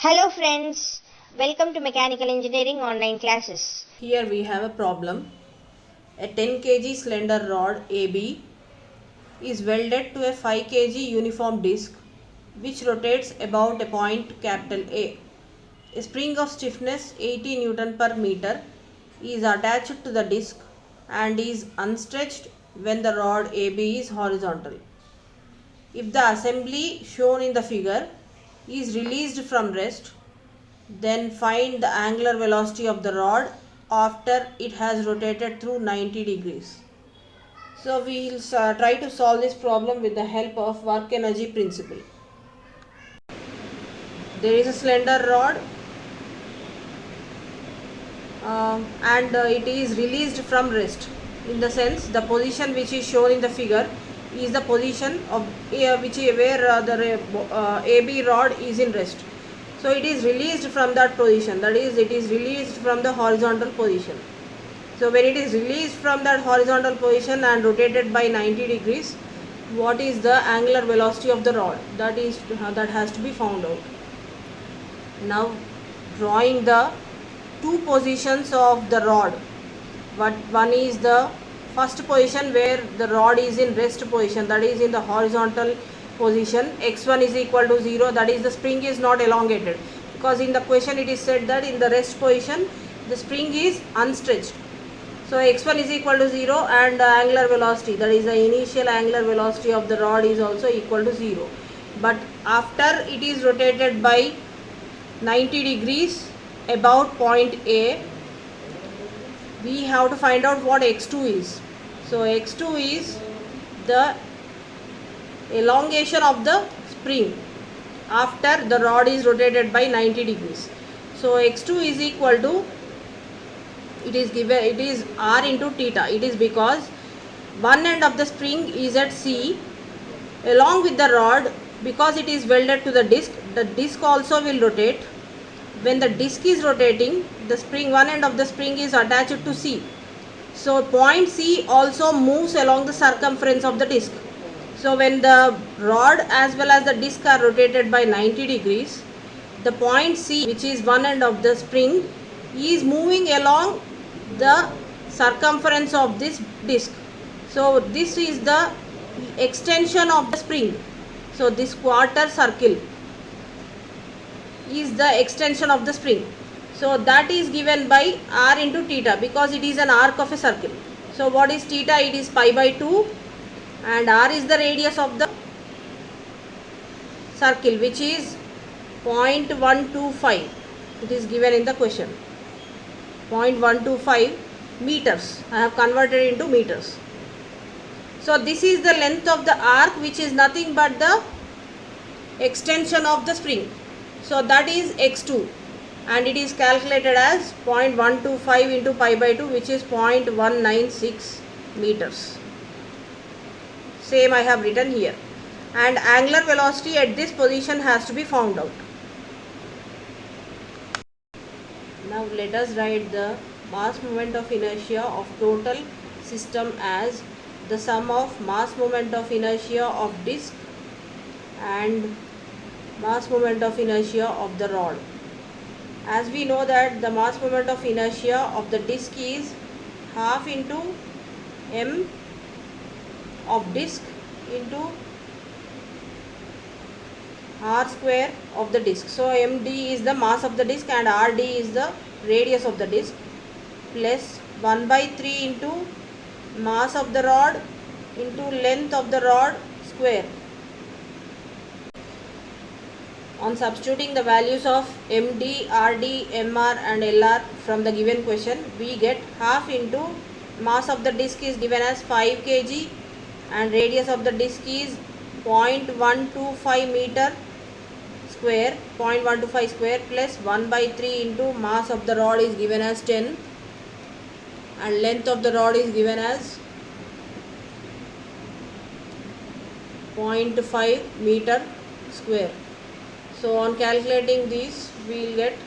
Hello friends, welcome to Mechanical Engineering online classes. Here we have a problem. A 10 kg slender rod AB is welded to a 5 kg uniform disc which rotates about a point capital A. A spring of stiffness 80 Newton per meter is attached to the disc and is unstretched when the rod AB is horizontal. If the assembly shown in the figure is released from rest, then find the angular velocity of the rod after it has rotated through 90 degrees. So we will try to solve this problem with the help of work energy principle. There is a slender rod and it is released from rest. In the sense, the position which is shown in the figure is the position of where the AB rod is in rest. So it is released from that position, that is, it is released from the horizontal position. So when it is released from that horizontal position and rotated by 90 degrees, what is the angular velocity of the rod? That has to be found out. Now drawing the two positions of the rod. One is the first position where the rod is in rest position, that is in the horizontal position. X1 is equal to 0, that is the spring is not elongated, because in the question it is said that in the rest position the spring is unstretched. So x1 is equal to 0 and the angular velocity, that is the initial angular velocity of the rod, is also equal to 0. But after it is rotated by 90 degrees about point A, we have to find out what x2 is. So x2 is the elongation of the spring after the rod is rotated by 90 degrees. So x2 is equal to, it is r into theta. It is because one end of the spring is at C along with the rod. Because it is welded to the disc also will rotate. When the disc is rotating, the spring, one end of the spring is attached to C. So point C also moves along the circumference of the disc. So when the rod as well as the disc are rotated by 90 degrees, the point C, which is one end of the spring, is moving along the circumference of this disc. So this is the extension of the spring. So this quarter circle is the extension of the spring. So that is given by r into theta, because it is an arc of a circle. So what is theta? It is pi by 2 and r is the radius of the circle, which is 0.125. It is given in the question. 0.125 meters. I have converted into meters. So this is the length of the arc, which is nothing but the extension of the spring. So that is x2 and it is calculated as 0.125 into pi by 2, which is 0.196 meters. Same I have written here. And angular velocity at this position has to be found out. Now let us write the mass moment of inertia of total system as the sum of mass moment of inertia of disc and mass moment of inertia of the rod. As we know that the mass moment of inertia of the disc is half into m of disc into r square of the disc. So md is the mass of the disc and rd is the radius of the disc, plus 1 by 3 into mass of the rod into length of the rod square. On substituting the values of md, rd, mr and lr from the given question, we get half into mass of the disc is given as 5 kg and radius of the disc is 0.125 meter square, 0.125 square, plus 1 by 3 into mass of the rod is given as 10 and length of the rod is given as 0.5 meter square. So on calculating these, we will get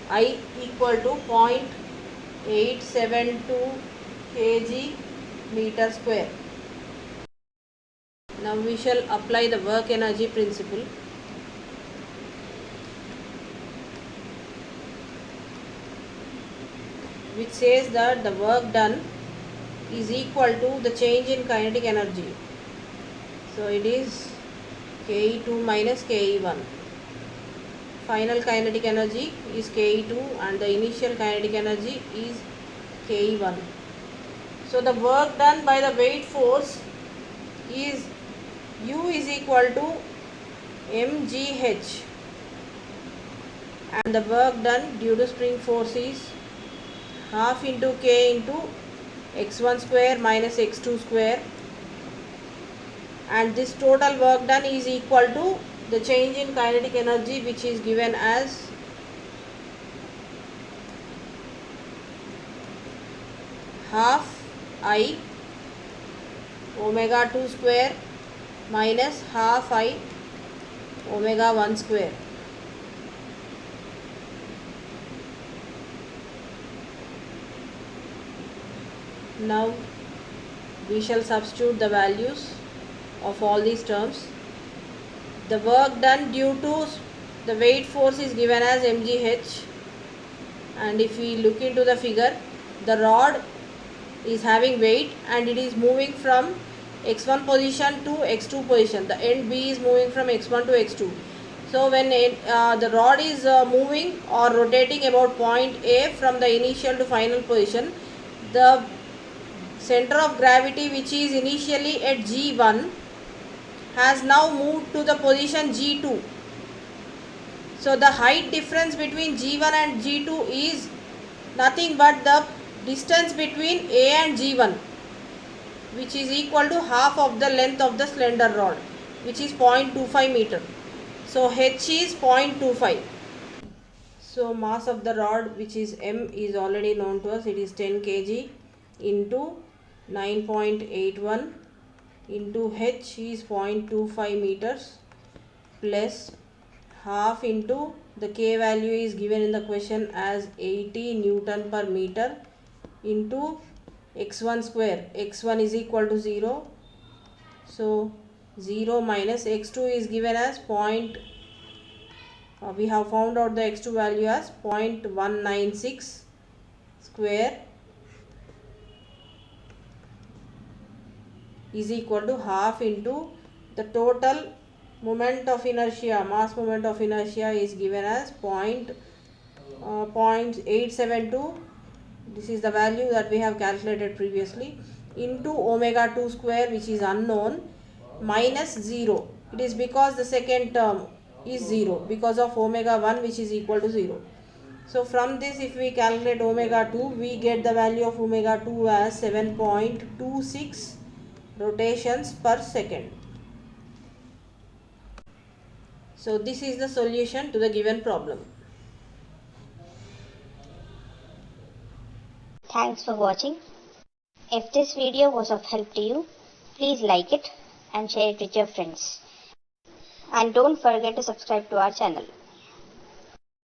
I equal to 0.872 kg meter square. Now we shall apply the work energy principle. which says that the work done is equal to the change in kinetic energy. So it is Ke2 minus Ke1. Final kinetic energy is Ke2 and the initial kinetic energy is Ke1. So the work done by the weight force is U is equal to mgh, and the work done due to spring force is half into K into x1 square minus x2 square, and this total work done is equal to the change in kinetic energy, which is given as half I omega 2 square minus half I omega 1 square. Now we shall substitute the values of all these terms. The work done due to the weight force is given as mgh, and if we look into the figure, the rod is having weight and it is moving from x1 position to x2 position. The end B is moving from x1 to x2. So when the rod is moving or rotating about point A from the initial to final position, the center of gravity, which is initially at G1, has now moved to the position G2. So the height difference between G1 and G2 is nothing but the distance between A and G1, which is equal to half of the length of the slender rod, which is 0.25 meter. So H is 0.25. So mass of the rod, which is M, is already known to us. It is 10 kg into 9.81 into H is 0.25 meters plus half into the K value is given in the question as 80 Newton per meter into x1 square. X1 is equal to 0. So 0 minus x2 is given as we have found out the x2 value as 0.196 square is equal to half into the total moment of inertia, mass moment of inertia is given as 0.872. This is the value that we have calculated previously, into omega 2 square, which is unknown, minus 0. It is because the second term is 0 because of omega 1, which is equal to 0. So from this, if we calculate omega 2, we get the value of omega 2 as 7.26 rotations per second. So this is the solution to the given problem. Thanks for watching. If this video was of help to you, please like it and share it with your friends. And don't forget to subscribe to our channel.